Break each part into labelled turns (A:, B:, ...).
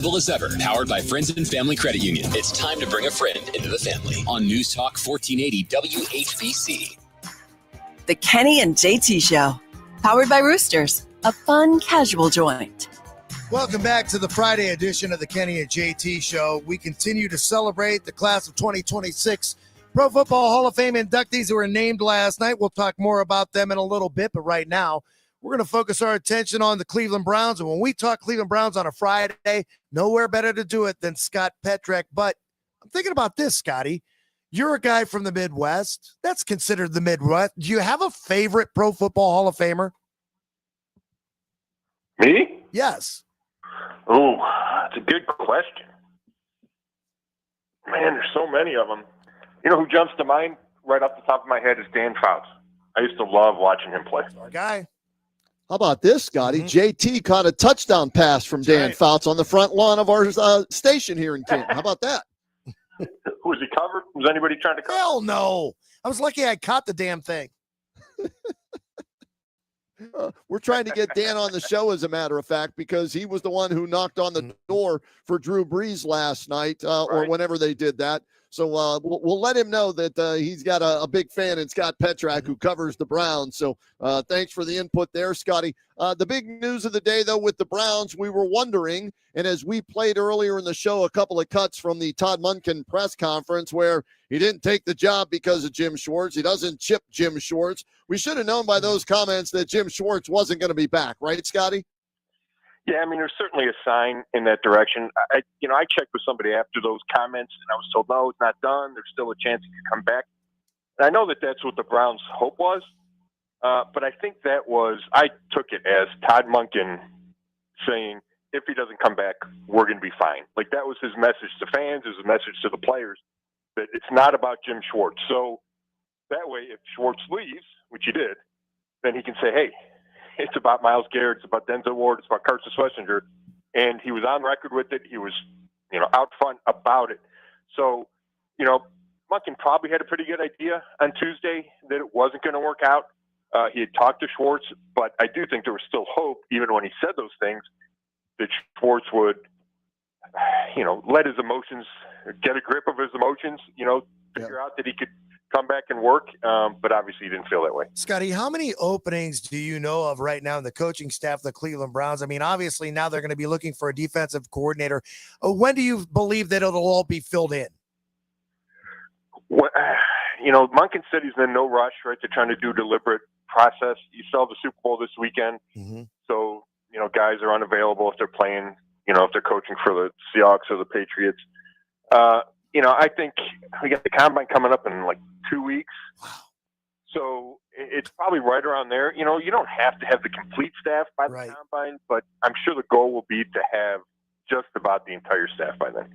A: As ever, powered by Friends and Family Credit Union. It's time to bring a friend into the family on News Talk 1480 WHBC.
B: The Kenny and JT Show, powered by Roosters, a fun, casual joint.
C: Welcome back to the Friday edition of the Kenny and JT Show. We continue to celebrate the class of 2026 Pro Football Hall of Fame inductees who were named last night. We'll talk more about them in a little bit, but right now, we're going to focus our attention on the Cleveland Browns. And when we talk Cleveland Browns on a Friday, nowhere better to do it than Scott Petrak. But I'm thinking about this, Scotty. You're a guy from the Midwest. That's considered the Midwest. Do you have a favorite Pro Football Hall of Famer?
D: Me?
C: Yes.
D: Oh, that's a good question. Man, there's so many of them. You know who jumps to mind right off the top of my head is Dan Fouts. I used to love watching him play.
C: Our guy.
E: How about this, Scotty? JT caught a touchdown pass from Dan Fouts on the front lawn of our station here in Canton. How about that?
D: Was he covered? Was anybody trying to cover?
C: Hell no. I was lucky I caught the damn thing.
E: We're trying to get Dan on the show, as a matter of fact, because he was the one who knocked on the door for Drew Brees last night or whenever they did that. So we'll let him know that he's got a big fan in Scott Petrak, who covers the Browns. So thanks for the input there, Scotty. The big news of the day, though, with the Browns, we were wondering, and as we played earlier in the show, a couple of cuts from the Todd Monken press conference where he didn't take the job because of Jim Schwartz. He doesn't chip Jim Schwartz. We should have known by those comments that Jim Schwartz wasn't going to be back, right, Scotty?
D: Yeah, I mean, there's certainly a sign in that direction. I checked with somebody after those comments, and I was told, no, it's not done. There's still a chance he could come back. And I know that that's what the Browns' hope was, but I think I took it as Todd Monken saying, if he doesn't come back, we're going to be fine. Like, that was his message to fans, his message to the players, that it's not about Jim Schwartz. So that way, if Schwartz leaves, which he did, then he can say, hey, it's about Myles Garrett, it's about Denzel Ward, it's about Carson Schlesinger, and he was on record with it. He was, out front about it. So, Monken probably had a pretty good idea on Tuesday that it wasn't going to work out. He had talked to Schwartz, but I do think there was still hope, even when he said those things, that Schwartz would, let his emotions, get a grip of his emotions, figure out that he could come back and work, but obviously he didn't feel that way.
C: Scotty, how many openings do you know of right now in the coaching staff of the Cleveland Browns? I mean, obviously now they're going to be looking for a defensive coordinator. When do you believe that it'll all be filled in?
D: Well, Monken said he's in no rush, right? They're trying to do a deliberate process. You saw the Super Bowl this weekend. Mm-hmm. So, guys are unavailable if they're playing, if they're coaching for the Seahawks or the Patriots. I think we got the combine coming up in like 2 weeks. Wow. So it's probably right around there. You don't have to have the complete staff by the combine, but I'm sure the goal will be to have just about the entire staff by then.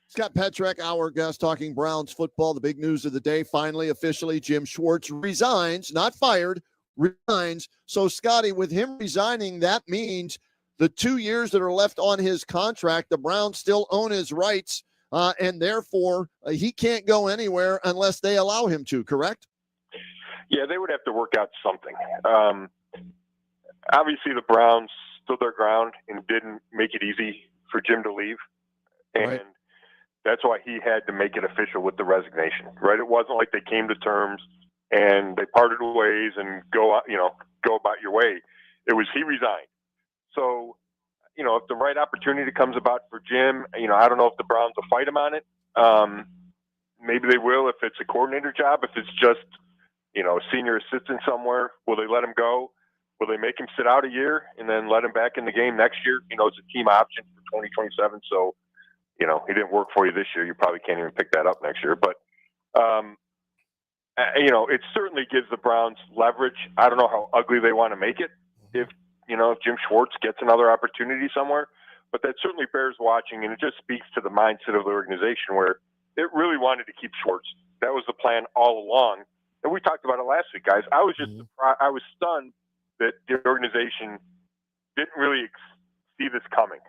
E: Scott Petrak, our guest, talking Browns football. The big news of the day, finally, officially, Jim Schwartz resigns, not fired, resigns. So, Scotty, with him resigning, that means the 2 years that are left on his contract, the Browns still own his rights. And therefore, he can't go anywhere unless they allow him to, correct?
D: Yeah, they would have to work out something. Obviously, the Browns stood their ground and didn't make it easy for Jim to leave. And that's why he had to make it official with the resignation, right? It wasn't like they came to terms and they parted ways and go about your way. It was he resigned. So, if the right opportunity comes about for Jim, I don't know if the Browns will fight him on it. Maybe they will if it's a coordinator job. If it's just, a senior assistant somewhere, will they let him go? Will they make him sit out a year and then let him back in the game next year? It's a team option for 2027. So, he didn't work for you this year. You probably can't even pick that up next year. But, it certainly gives the Browns leverage. I don't know how ugly they want to make it if Jim Schwartz gets another opportunity somewhere, but that certainly bears watching, and it just speaks to the mindset of the organization where it really wanted to keep Schwartz. That was the plan all along, and we talked about it last week, guys. I was just surprised. I was stunned that the organization didn't really see this coming.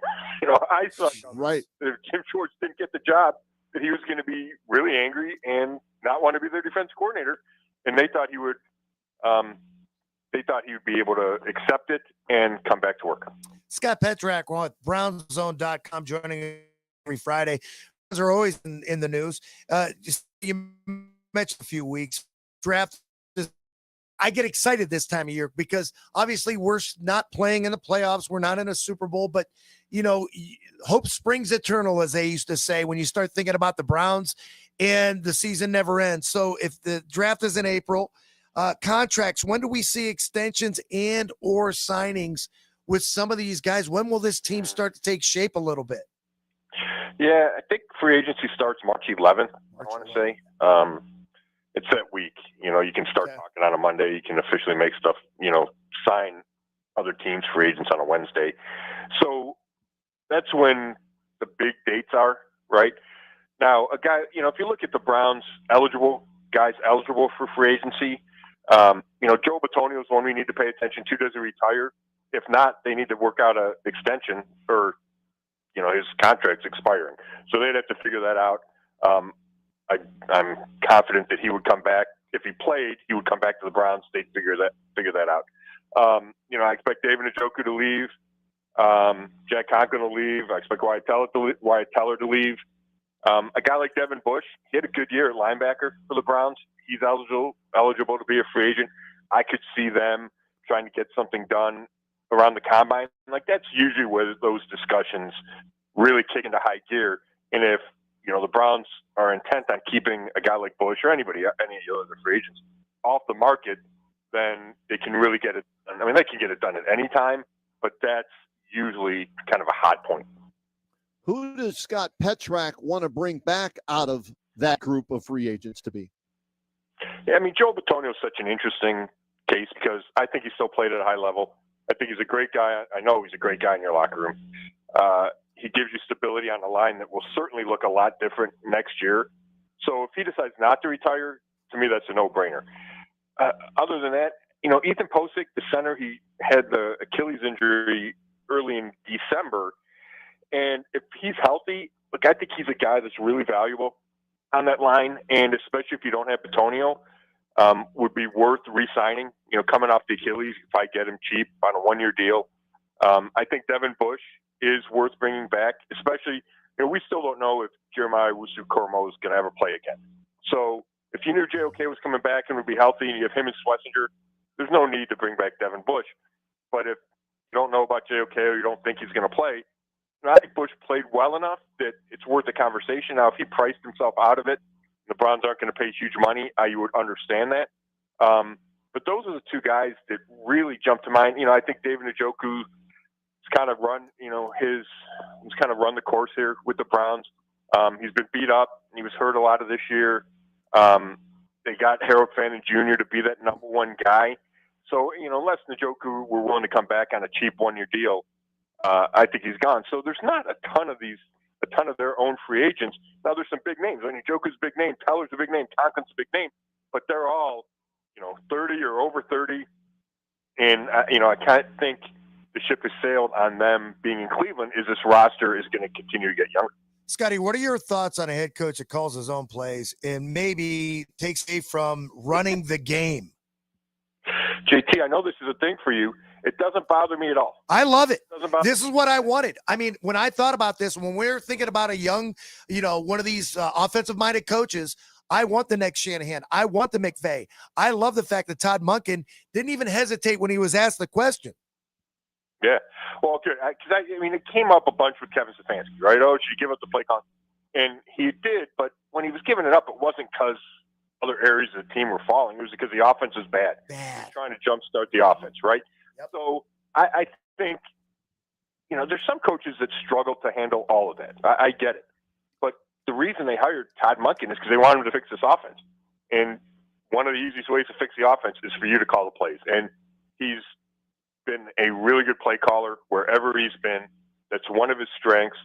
D: I thought that if Jim Schwartz didn't get the job, that he was going to be really angry and not want to be their defense coordinator, and they thought he would. They thought he would be able to accept it and come back to work.
C: Scott Petrak with BrownsZone.com joining every Friday. Those are always in the news. Just you mentioned a few weeks. Draft. I get excited this time of year because obviously we're not playing in the playoffs. We're not in a Super Bowl, but hope springs eternal, as they used to say, when you start thinking about the Browns, and the season never ends. So if the draft is in April, contracts, when do we see extensions and or signings with some of these guys? When will this team start to take shape a little bit?
D: Yeah, I think free agency starts March 11th, I want to say. It's that week. You can start talking on a Monday. You can officially make stuff, sign other teams' free agents on a Wednesday. So that's when the big dates are, right? Now, a guy, if you look at the Browns guys eligible for free agency, Joe Bitonio is one we need to pay attention to. Does he retire? If not, they need to work out an extension for, his contract's expiring. So they'd have to figure that out. I'm confident that he would come back. If he played, he would come back to the Browns. They'd figure that out. I expect David Njoku to leave. Jack Conklin to leave. I expect Wyatt Teller to leave. A guy like Devin Bush, he had a good year at linebacker for the Browns. He's eligible to be a free agent. I could see them trying to get something done around the combine. Like, that's usually where those discussions really kick into high gear. And if the Browns are intent on keeping a guy like Bush or any of the other free agents off the market, then they can really get it done. I mean, they can get it done at any time, but that's usually kind of a hot point.
E: Who does Scott Petrak want to bring back out of that group of free agents to be?
D: Yeah, I mean, Joe Bitonio is such an interesting case because I think he still played at a high level. I think he's a great guy. I know he's a great guy in your locker room. He gives you stability on the line that will certainly look a lot different next year. So if he decides not to retire, to me, that's a no-brainer. Other than that, Ethan Posick, the center, he had the Achilles injury early in December. And if he's healthy, look, I think he's a guy that's really valuable on that line. And especially if you don't have Bitonio, would be worth re-signing. Coming off the Achilles, if I get him cheap on a one-year deal. I think Devin Bush is worth bringing back, especially, we still don't know if Jeremiah Wusu-Koroma is going to ever play again. So if you knew JOK was coming back and would be healthy and you have him and Schlesinger, there's no need to bring back Devin Bush. But if you don't know about JOK or you don't think he's going to play, I think Bush played well enough that it's worth a conversation. Now, if he priced himself out of it, the Browns aren't going to pay huge money, you would understand that. But those are the two guys that really jump to mind. I think David Njoku kind of run the course here with the Browns. He's been beat up. He was hurt a lot of this year. They got Harold Fannin Jr. to be that number one guy. So, unless Njoku were willing to come back on a cheap one-year deal, I think he's gone. So there's not a ton of their own free agents. Now there's some big names. I mean, Njoku's a big name. Teller's a big name. Conklin's a big name. But they're all, 30 or over 30. And, I can't think the ship has sailed on them being in Cleveland is this roster is going to continue to get younger.
C: Scotty, what are your thoughts on a head coach that calls his own plays and maybe takes away from running the game?
D: JT, I know this is a thing for you. It doesn't bother me at all.
C: I love it. This is what I wanted. I mean, when I thought about this, when we're thinking about a young, one of these offensive-minded coaches, I want the next Shanahan. I want the McVay. I love the fact that Todd Monken didn't even hesitate when he was asked the question.
D: Yeah. Well, okay. Because it came up a bunch with Kevin Stefanski, right? Oh, should you give up the play call? And he did, but when he was giving it up, it wasn't because other areas of the team were falling. It was because the offense was bad. He was trying to jumpstart the offense, right? Yep. So I think, there's some coaches that struggle to handle all of that. I get it. But the reason they hired Todd Monken is because they wanted him to fix this offense. And one of the easiest ways to fix the offense is for you to call the plays. And he's been a really good play caller wherever he's been. That's one of his strengths.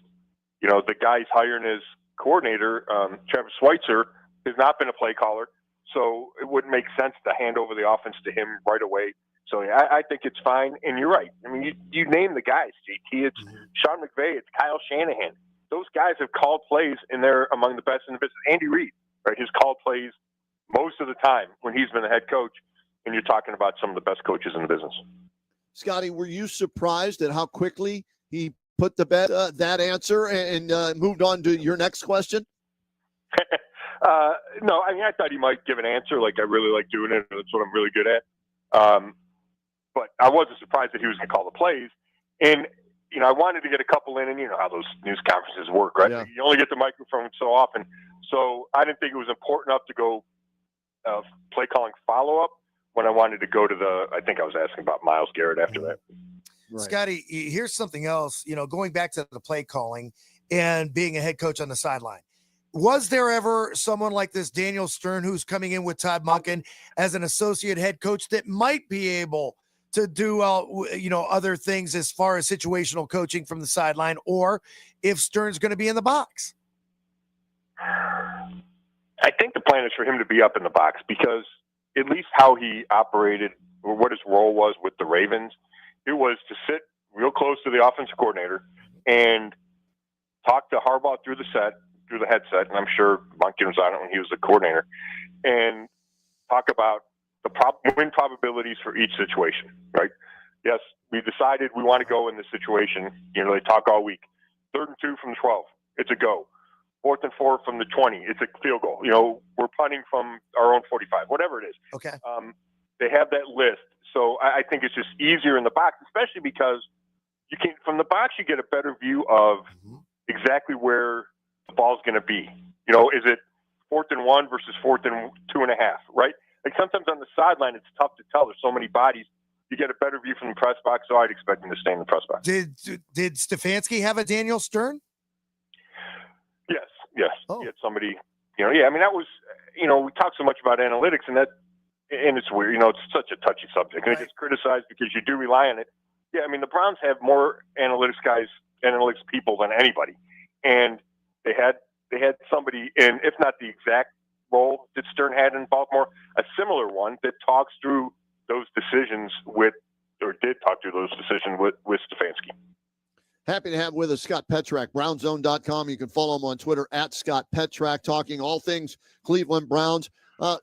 D: The guy he's hiring as coordinator, Travis Schweitzer, has not been a play caller. So it wouldn't make sense to hand over the offense to him right away. So yeah, I think it's fine. And you're right. I mean, you name the guys, JT. It's Sean McVay. It's Kyle Shanahan. Those guys have called plays, and they're among the best in the business. Andy Reid, right? He's called plays most of the time when he's been the head coach, and you're talking about some of the best coaches in the business.
E: Scotty, were you surprised at how quickly he put to bed that answer and moved on to your next question?
D: No, I mean, I thought he might give an answer like, I really like doing it. That's what I'm really good at. But I wasn't surprised that he was going to call the plays. And, I wanted to get a couple in, and you know how those news conferences work, right?
E: Yeah.
D: You only get the microphone so often. So I didn't think it was important enough to go play calling follow-up when I wanted to go to I think I was asking about Myles Garrett after that.
C: Right. Scotty, here's something else, going back to the play calling and being a head coach on the sideline. Was there ever someone like this Daniel Stern who's coming in with Todd Monken as an associate head coach that might be able to do, other things as far as situational coaching from the sideline, or if Stern's going to be in the box?
D: I think the plan is for him to be up in the box because at least how he operated or what his role was with the Ravens, it was to sit real close to the offensive coordinator and talk to Harbaugh through the headset, and I'm sure Monken was on it when he was the coordinator, and talk about the win probabilities for each situation, right? Yes, we decided we want to go in this situation. They talk all week. 3rd and 2 from the 12, it's a go. 4th and 4 from the 20, it's a field goal. We're punting from our own 45, whatever it is.
C: Okay.
D: They have that list. So I think it's just easier in the box, especially because from the box, you get a better view of exactly where the ball's going to be. Is it 4th and 1 versus 4th and 2.5, right? Like sometimes on the sideline, it's tough to tell. There's so many bodies. You get a better view from the press box, so I'd expect him to stay in the press box.
C: Did Stefanski have a Daniel Stern?
D: Yes.
C: Oh.
D: He had somebody, I mean, that was, we talk so much about analytics and it's weird, it's such a touchy subject. And it gets criticized because you do rely on it. Yeah, I mean, the Browns have more analytics people than anybody. And they had somebody in, if not the exact role that Stern had in Baltimore, a similar one that talks through those decisions with Stefanski.
E: Happy to have with us Scott Petrak, brownzone.com. You can follow him on Twitter at Scott Petrak, talking all things Cleveland Browns.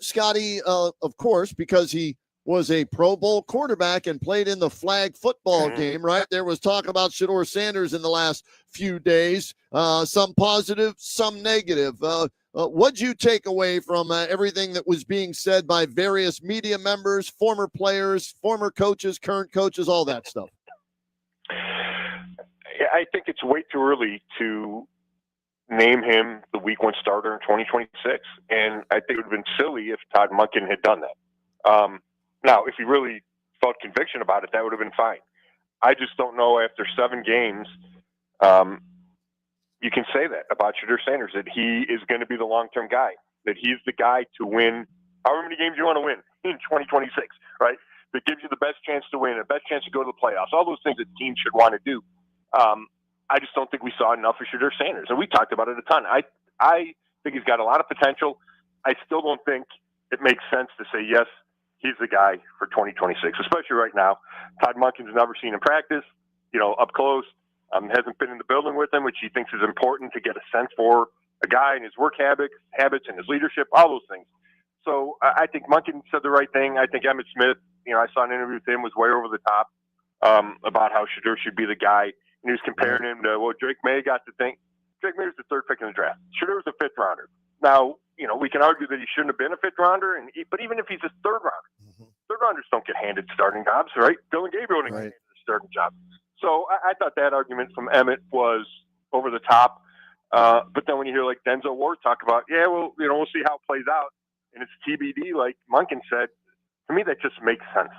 E: Scotty, of course, because he was a Pro Bowl quarterback and played in the flag football game, right? There was talk about Shedeur Sanders in the last few days, some positive, some negative. What'd you take away from everything that was being said by various media members, former players, former coaches, current coaches, all that stuff?
D: I think it's way too early to name him the week 1 starter in 2026. And I think it would have been silly if Todd Monken had done that. Now, if he really felt conviction about it, that would have been fine. I just don't know after 7 games, you can say that about Shedeur Sanders, that he is going to be the long-term guy, that he's the guy to win however many games you want to win in 2026, right? That gives you the best chance to win, the best chance to go to the playoffs, all those things that teams should want to do. I just don't think we saw enough of Shedeur Sanders, and we talked about it a ton. I think he's got a lot of potential. I still don't think it makes sense to say, yes, he's the guy for 2026, especially right now. Todd Monken's never seen him practice, up close, hasn't been in the building with him, which he thinks is important to get a sense for a guy and his work habits and his leadership, all those things. So I think Monken said the right thing. I think Emmitt Smith, I saw an interview with him, was way over the top about how Shedeur should be the guy. And he was comparing him to what Drake May got to think. Drake May was the 3rd pick in the draft. Shedeur was a 5th rounder. Now, we can argue that he shouldn't have been a 5th rounder, but even if he's a 3rd rounder, 3rd rounders don't get handed starting jobs, right? Dylan Gabriel didn't get handed a starting job. So I thought that argument from Emmitt was over the top. But then when you hear like Denzel Ward talk about, we'll see how it plays out, and it's TBD, like Monken said, to me that just makes sense.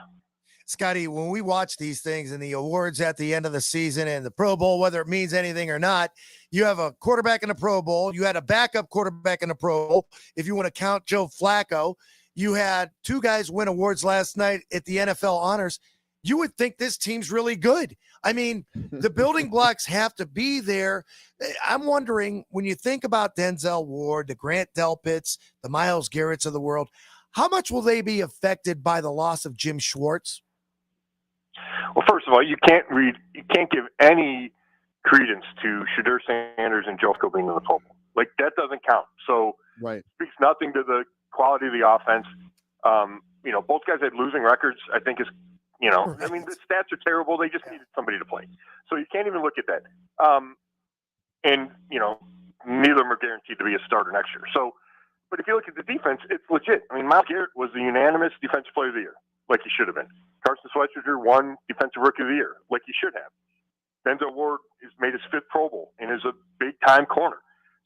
C: Scotty, when we watch these things and the awards at the end of the season and the Pro Bowl, whether it means anything or not, you have a quarterback in a Pro Bowl. You had a backup quarterback in a Pro Bowl. If you want to count Joe Flacco, you had 2 guys win awards last night at the NFL honors. You would think this team's really good. I mean, the building blocks have to be there. I'm wondering, when you think about Denzel Ward, the Grant Delpits, the Myles Garretts of the world, how much will they be affected by the loss of Jim Schwartz?
D: Well, first of all, you can't give any credence to Shedeur Sanders and Joe Flacco being in the Pro Bowl. Like, that doesn't count. So it speaks nothing to the quality of the offense. Both guys had losing records. I think is, I mean, the stats are terrible. They just needed somebody to play. So you can't even look at that. And neither of them are guaranteed to be a starter next year. So, but if you look at the defense, it's legit. I mean, Myles Garrett was the unanimous defensive player of the year, like he should have been. Carson Schlesinger won defensive rookie of the year, like he should have. Denzel Ward has made his 5th Pro Bowl and is a big-time corner.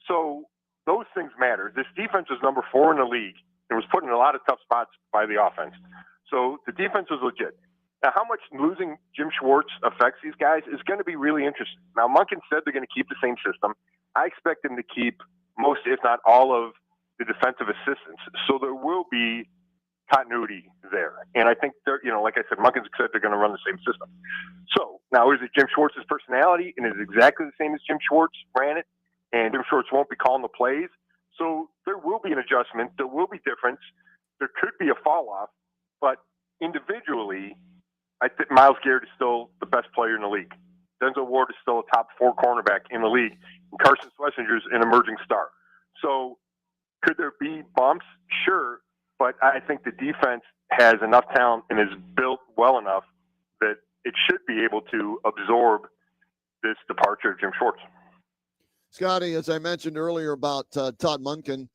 D: So those things matter. This defense is number 4 in the league and was put in a lot of tough spots by the offense. So the defense is legit. Now, how much losing Jim Schwartz affects these guys is going to be really interesting. Now, Monken said they're going to keep the same system. I expect them to keep most, if not all, of the defensive assistants. So there will be continuity there. And I think they're, like I said, Monken said they're going to run the same system. So now, is it Jim Schwartz's personality and is it exactly the same as Jim Schwartz ran it? And Jim Schwartz won't be calling the plays. So there will be an adjustment. There will be difference. There could be a fall off, but individually, I think Myles Garrett is still the best player in the league. Denzel Ward is still a top 4 cornerback in the league. And Carson Schlesinger is an emerging star. So could there be bumps? Sure. But I think the defense has enough talent and is built well enough that it should be able to absorb this departure of Jim Schwartz.
E: Scotty, as I mentioned earlier about Todd Monken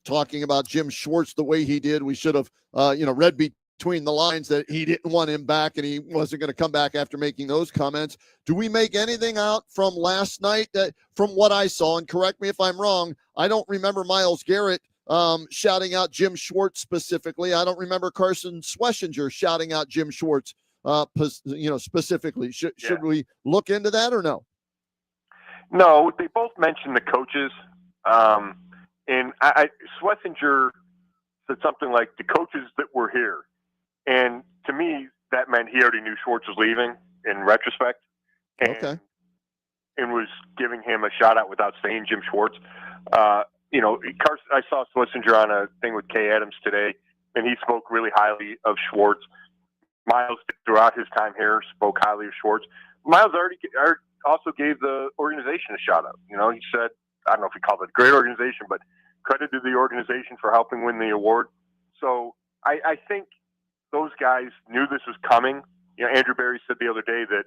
E: talking about Jim Schwartz the way he did, we should have, read between the lines that he didn't want him back and he wasn't going to come back after making those comments. Do we make anything out from last night from what I saw? And correct me if I'm wrong. I don't remember Myles Garrett shouting out Jim Schwartz specifically. I don't remember Carson Schlesinger shouting out Jim Schwartz, specifically. Should we look into that or no?
D: No, they both mentioned the coaches. And Schlesinger said something like the coaches that were here. And to me, that meant he already knew Schwartz was leaving in retrospect. And was giving him a shout out without saying Jim Schwartz. Carson, I saw Schlesinger on a thing with Kay Adams today, and he spoke really highly of Schwartz. Myles, throughout his time here, spoke highly of Schwartz. Myles also gave the organization a shout out. He said, I don't know if he called it a great organization, but credit to the organization for helping win the award. So I think those guys knew this was coming. Andrew Berry said the other day that,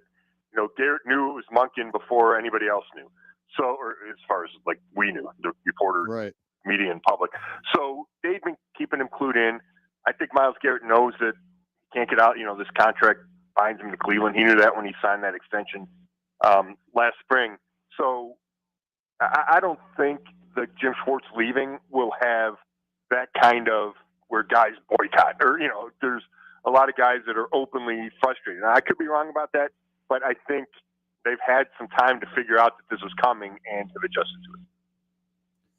D: Garrett knew it was Monken before anybody else knew. So, or as far as like we knew, the reporter,
E: right,
D: media, and public. So they've been keeping him clued in. I think Myles Garrett knows that he can't get out. This contract binds him to Cleveland. He knew that when he signed that extension last spring. So I don't think that Jim Schwartz leaving will have that kind of where guys boycott or, there's a lot of guys that are openly frustrated. Now, I could be wrong about that, but I think they've had some time to figure out that this was coming and have adjusted to it.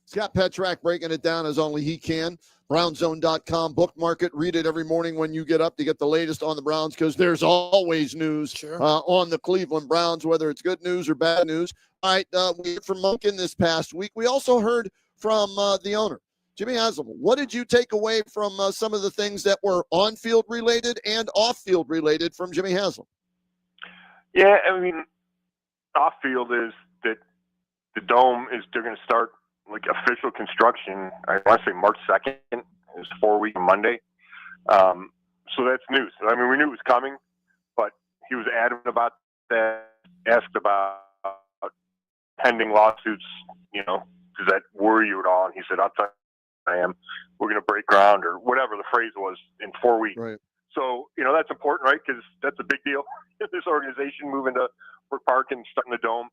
E: Scott Petrak breaking it down as only he can. Brownzone.com, bookmark it, read it every morning when you get up to get the latest on the Browns because there's always news on the Cleveland Browns, whether it's good news or bad news. All right, we heard from Monken this past week. We also heard from the owner, Jimmy Haslam. What did you take away from some of the things that were on-field related and off-field related from Jimmy Haslam?
D: Yeah, I mean, off-field is that the dome they're going to start like official construction. I want to say March 2nd. It's 4 weeks from Monday. So that's news. I mean, we knew it was coming, but he was adamant about that, asked about pending lawsuits, does that worry you at all? And he said, I'll tell you, I am. We're going to break ground or whatever the phrase was in 4 weeks.
E: Right.
D: So, that's important, right? Because that's a big deal. This organization moving to Brook Park and starting the dome.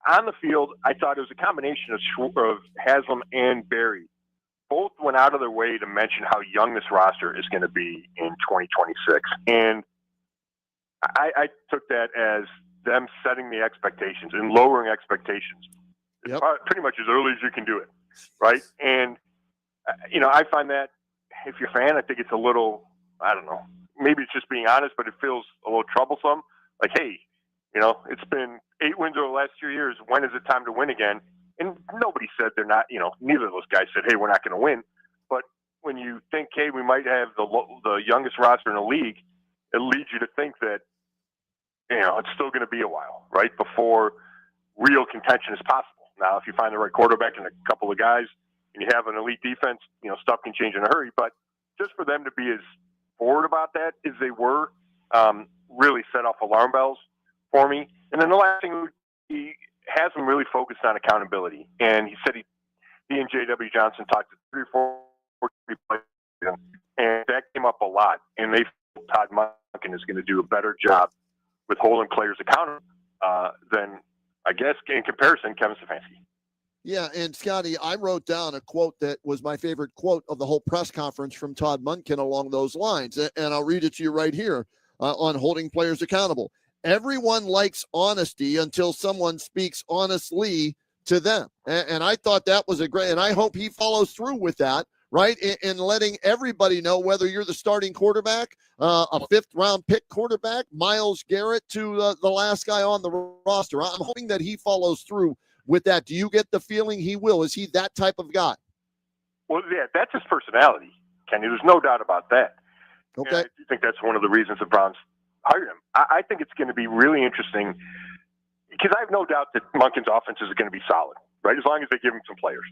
D: On the field, I thought it was a combination of Haslam and Berry. Both went out of their way to mention how young this roster is going to be in 2026. And I took that as them setting the expectations and lowering expectations.
E: Yep.
D: Pretty much as early as you can do it, right? And, I find that if you're a fan, I think it's a little, I don't know, maybe it's just being honest, but it feels a little troublesome. Like, hey, it's been 8 wins over the last 2 years. When is it time to win again? And nobody said they're not, neither of those guys said, hey, we're not going to win. But when you think, hey, we might have the youngest roster in the league, it leads you to think that, it's still going to be a while, right, before real contention is possible. Now, if you find the right quarterback and a couple of guys and you have an elite defense, stuff can change in a hurry. But just for them to be as forward about that as they were, really set off alarm bells for me. And then the last thing, he has him really focused on accountability. And he said he and J.W. Johnson talked to 3 or 4 players, and that came up a lot. And they feel Todd Monken is going to do a better job with holding players accountable than, I guess, in comparison, Kevin Stefanski.
E: Yeah, and Scotty, I wrote down a quote that was my favorite quote of the whole press conference from Todd Monken along those lines, and I'll read it to you right here on holding players accountable. Everyone likes honesty until someone speaks honestly to them. And I thought that was a great, and I hope he follows through with that, right? In letting everybody know, whether you're the starting quarterback, a 5th-round pick quarterback, Myles Garrett to the last guy on the roster. I'm hoping that he follows through with that. Do you get the feeling he will? Is he that type of guy?
D: Well, yeah, that's his personality, Kenny. There's no doubt about that.
E: Okay.
D: And I do think that's one of the reasons the Browns hired him. I think it's going to be really interesting because I have no doubt that Monken's offense is going to be solid, right? As long as they give him some players.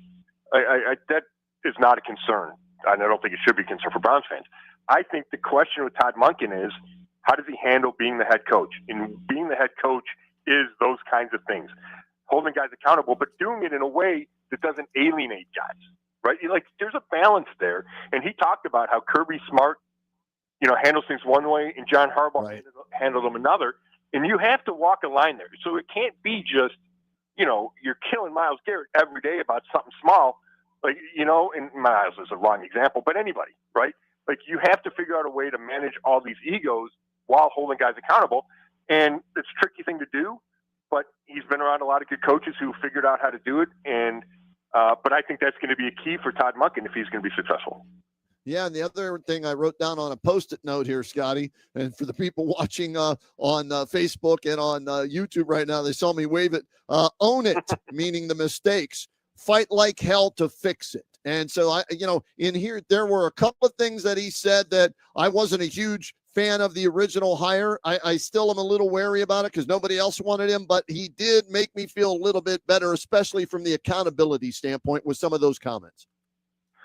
D: That is not a concern. And I don't think it should be a concern for Browns fans. I think the question with Todd Monken is, how does he handle being the head coach? And being the head coach is those kinds of things. Holding guys accountable, but doing it in a way that doesn't alienate guys, right? There's a balance there. And he talked about how Kirby Smart, handles things one way and John Harbaugh handled them another. And you have to walk a line there. So it can't be just, you're killing Myles Garrett every day about something small, and Myles is a wrong example, but anybody, right? You have to figure out a way to manage all these egos while holding guys accountable. And it's a tricky thing to do, but he's been around a lot of good coaches who figured out how to do it. And, but I think that's going to be a key for Todd Monken if he's going to be successful.
E: Yeah, and the other thing I wrote down on a Post-it note here, Scotty, and for the people watching on Facebook and on YouTube right now, they saw me wave it. Own it, meaning the mistakes. Fight like hell to fix it. And so, in here, there were a couple of things that he said that I wasn't a huge fan of the original hire. I still am a little wary about it because nobody else wanted him, but he did make me feel a little bit better, especially from the accountability standpoint with some of those comments.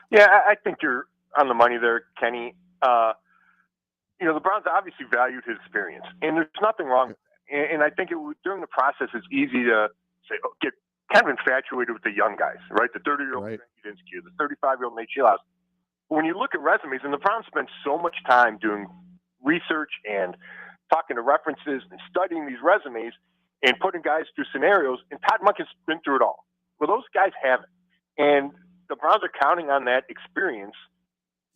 D: Yeah, I think you're on the money there, Kenny. The Browns obviously valued his experience, and there's nothing wrong with that. And I think during the process, it's easy to say, get kind of infatuated with the young guys, right? The 30-year-old Frank Udinsky, the 35-year-old Nate Sheilhouse. But when you look at resumes, and the Browns spend so much time doing research and talking to references and studying these resumes and putting guys through scenarios, and Todd Monken's been through it all. Well, those guys haven't. And the Browns are counting on that experience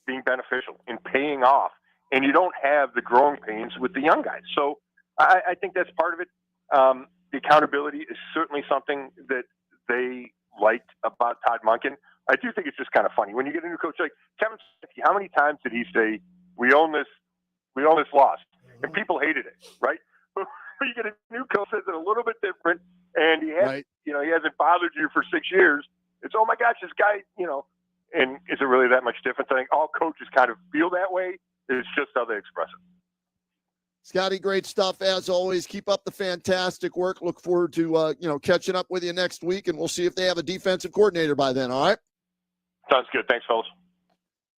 D: being beneficial and paying off. And you don't have the growing pains with the young guys. So I think that's part of it. The accountability is certainly something that they liked about Todd Monken. I do think it's just kind of funny. When you get a new coach like Kevin Stefanski, how many times did he say, we own this loss? And people hated it, right? You get a new coach that's a little bit different, and he hasn't bothered you for 6 years. It's, oh my gosh, this guy, and is it really that much different? I think all coaches kind of feel that way. It's just how they express it.
E: Scotty, great stuff as always. Keep up the fantastic work. Look forward to catching up with you next week, and we'll see if they have a defensive coordinator by then. All right.
D: Sounds good. Thanks, fellas.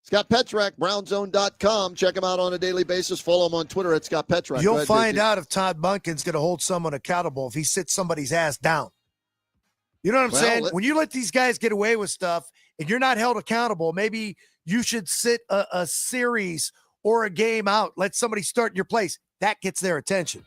E: Scott Petrak, brownzone.com. Check him out on a daily basis. Follow him on Twitter at Scott Petrak.
C: You'll find out if Todd Monken's going to hold someone accountable if he sits somebody's ass down. You know what I'm saying? When you let these guys get away with stuff and you're not held accountable, maybe you should sit a series or a game out. Let somebody start in your place. That gets their attention.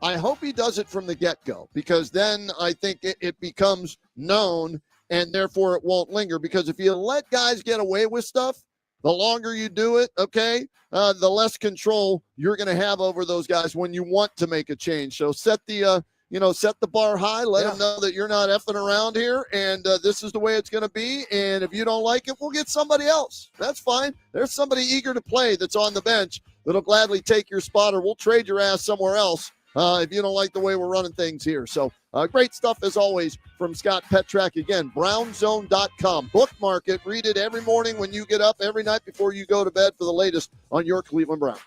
E: I hope he does it from the get-go, because then I think it becomes known and therefore it won't linger. Because if you let guys get away with stuff, the longer you do it, the less control you're going to have over those guys when you want to make a change. So set the bar high, let them know that you're not effing around here, and this is the way it's going to be. And if you don't like it, we'll get somebody else. That's fine. There's somebody eager to play that's on the bench that'll gladly take your spot, or we'll trade your ass somewhere else if you don't like the way we're running things here. So great stuff as always from Scott Petrak. Again, brownzone.com. Bookmark it. Read it every morning when you get up, every night before you go to bed for the latest on your Cleveland Browns.